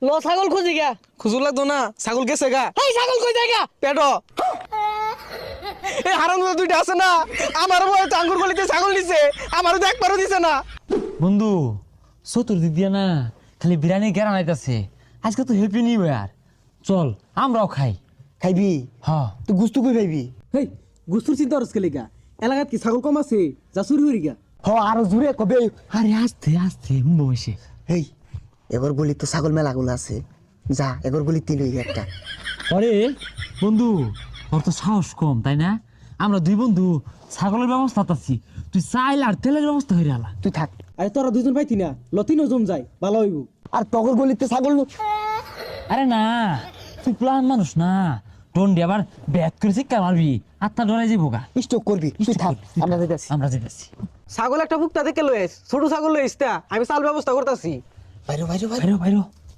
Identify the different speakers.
Speaker 1: লো ছাগল খুঁজি গা।
Speaker 2: খুজুর লাগতো না, ছাগল গেছে গা।
Speaker 1: এই ছাগল কই যায় গা?
Speaker 2: পেটো এই হারাম দুইটা আছে না, আমার বয় আঙ্গুর গলিতে ছাগল দিছে, আমারও তো একবারও দিছে না।
Speaker 3: বন্ধু চতুর্দিক দিয়ে না খালি বিরিয়ানি গেরা নাইতাছে। আজকে তো হ্যাপি নিউ ইয়ার, চল আমরাও খাই।
Speaker 4: খাইবি?
Speaker 3: হ্যাঁ
Speaker 4: তুই গুস্তু কই পাইবি?
Speaker 1: হেই গুস্তুর চিন্তা করছ কেলে গা? এলাকাত কি ছাগল কম আছে যা চুরি হরি গা?
Speaker 4: হ আরো জুড়ে কবে?
Speaker 3: আরে আস্তে আস্তে মুন্ড বসে।
Speaker 4: হেই এগর গলি তো ছাগল মেলাগুলো আছে, যা এগর গলি তিন হই একটা।
Speaker 3: আরে বন্ধু তোর তো সাহস কম তাই না? আমরা দুই বন্ধু ছাগলের ব্যবস্থা আছি, তুই চাইল আর তেলের ব্যবস্থা হয়ে আলা।
Speaker 4: তুই থাক।
Speaker 1: আরে তোরা দুজন পাইতি না, লতিনও জম যায় ভালো হইব।
Speaker 4: আর তগর গলিতে ছাগল
Speaker 3: আরে না তুই প্লান মানুষ না, টন্ডি আবার ব্যাট করে শিক্ষা মারবি, আত্মা ডরাই যাবো গা।
Speaker 4: স্টক করবি, তুই থাক, আমরা যাইতাছি।
Speaker 3: আমরা যেতেছি।
Speaker 2: ছাগল একটা ভুক্তা থেকে লয়েস, ছোট ছাগল লইস তা, আমি চাল ব্যবস্থা করতেছি।
Speaker 4: বাইরে বাইরে বাইরে।
Speaker 3: বাইরো বাইরো।